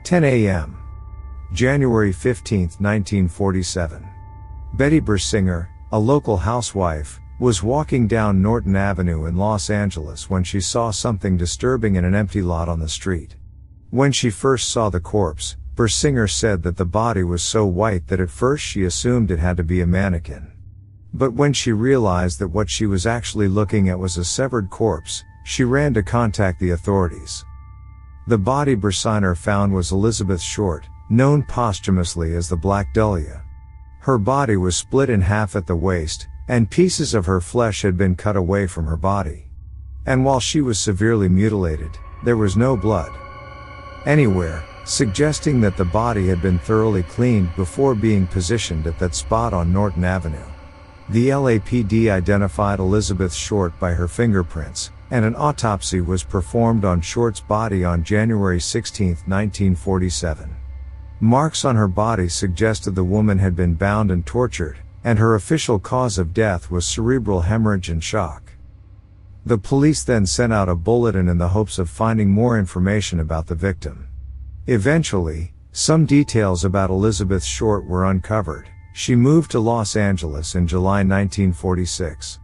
10 a.m. January 15, 1947. Betty Bersinger, a local housewife, was walking down Norton Avenue in Los Angeles when she saw something disturbing in an empty lot on the street. When she first saw the corpse, Bersinger said that the body was so white that at first she assumed it had to be a mannequin. But when she realized that what she was actually looking at was a severed corpse, she ran to contact the authorities. The body Bersinger found was Elizabeth Short, known posthumously as the Black Dahlia. Her body was split in half at the waist, and pieces of her flesh had been cut away from her body. And while she was severely mutilated, there was no blood anywhere, suggesting that the body had been thoroughly cleaned before being positioned at that spot on Norton Avenue. The LAPD identified Elizabeth Short by her fingerprints, and an autopsy was performed on Short's body on January 16, 1947. Marks on her body suggested the woman had been bound and tortured, and her official cause of death was cerebral hemorrhage and shock. The police then sent out a bulletin in the hopes of finding more information about the victim. Eventually, some details about Elizabeth Short were uncovered. She moved to Los Angeles in July 1946.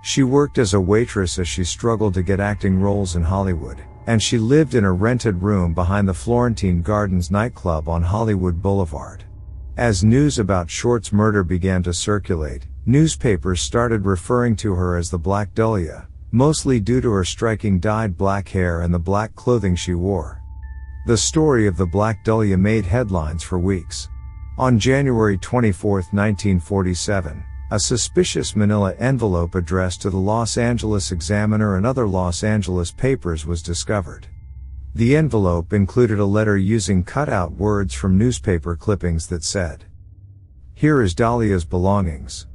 She worked as a waitress as she struggled to get acting roles in Hollywood, and she lived in a rented room behind the Florentine Gardens nightclub on Hollywood Boulevard. As news about Short's murder began to circulate, newspapers started referring to her as the Black Dahlia, mostly due to her striking dyed black hair and the black clothing she wore. The story of the Black Dahlia made headlines for weeks. On January 24, 1947, a suspicious manila envelope addressed to the Los Angeles Examiner and other Los Angeles papers was discovered. The envelope included a letter using cut-out words from newspaper clippings that said, "Here is Dahlia's belongings."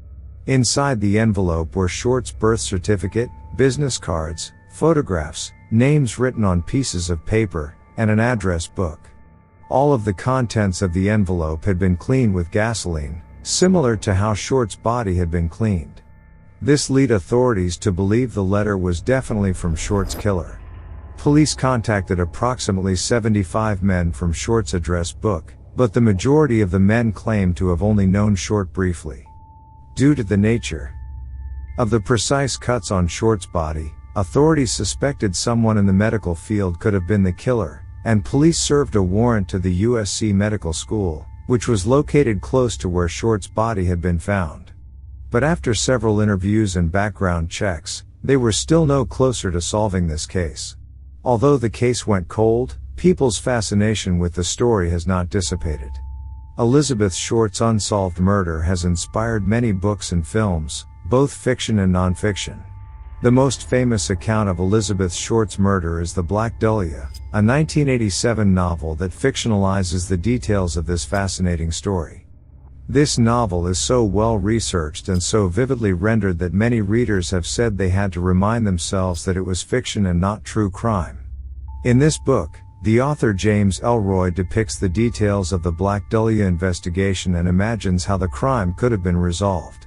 Inside the envelope were Short's birth certificate, business cards, photographs, names written on pieces of paper, and an address book. All of the contents of the envelope had been cleaned with gasoline, similar to how Short's body had been cleaned. This led authorities to believe the letter was definitely from Short's killer. Police contacted approximately 75 men from Short's address book, but the majority of the men claimed to have only known Short briefly. Due to the nature of the precise cuts on Short's body, authorities suspected someone in the medical field could have been the killer, and police served a warrant to the USC Medical School, which was located close to where Short's body had been found. But after several interviews and background checks, they were still no closer to solving this case. Although the case went cold, people's fascination with the story has not dissipated. Elizabeth Short's unsolved murder has inspired many books and films, both fiction and nonfiction. The most famous account of Elizabeth Short's murder is The Black Dahlia, a 1987 novel that fictionalizes the details of this fascinating story. This novel is so well researched and so vividly rendered that many readers have said they had to remind themselves that it was fiction and not true crime. In this book, the author James Ellroy depicts the details of the Black Dahlia investigation and imagines how the crime could have been resolved.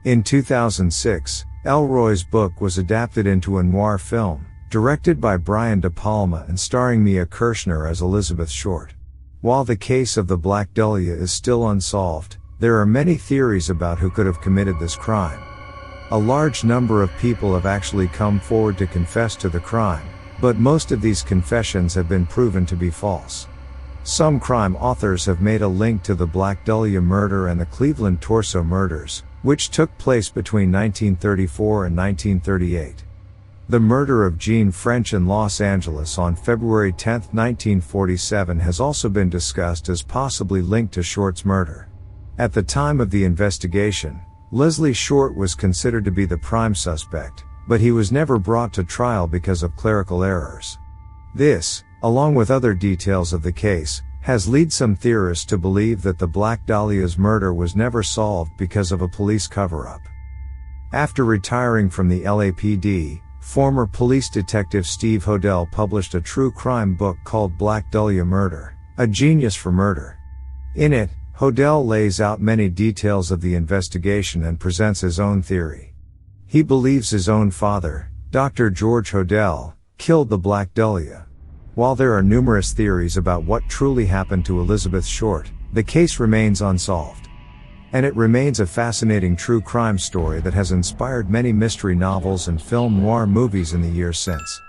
In 2006, Ellroy's book was adapted into a noir film, directed by Brian De Palma and starring Mia Kirshner as Elizabeth Short. While the case of the Black Dahlia is still unsolved, there are many theories about who could have committed this crime. A large number of people have actually come forward to confess to the crime, but most of these confessions have been proven to be false. Some crime authors have made a link to the Black Dahlia murder and the Cleveland Torso murders, which took place between 1934 and 1938. The murder of Jean French in Los Angeles on February 10, 1947 has also been discussed as possibly linked to Short's murder. At the time of the investigation, Leslie Short was considered to be the prime suspect, but he was never brought to trial because of clerical errors. This, along with other details of the case, has led some theorists to believe that the Black Dahlia's murder was never solved because of a police cover-up. After retiring from the LAPD, former police detective Steve Hodel published a true crime book called Black Dahlia Murder, A Genius for Murder. In it, Hodel lays out many details of the investigation and presents his own theory. He believes his own father, Dr. George Hodel, killed the Black Dahlia. While there are numerous theories about what truly happened to Elizabeth Short, the case remains unsolved. And it remains a fascinating true crime story that has inspired many mystery novels and film noir movies in the years since.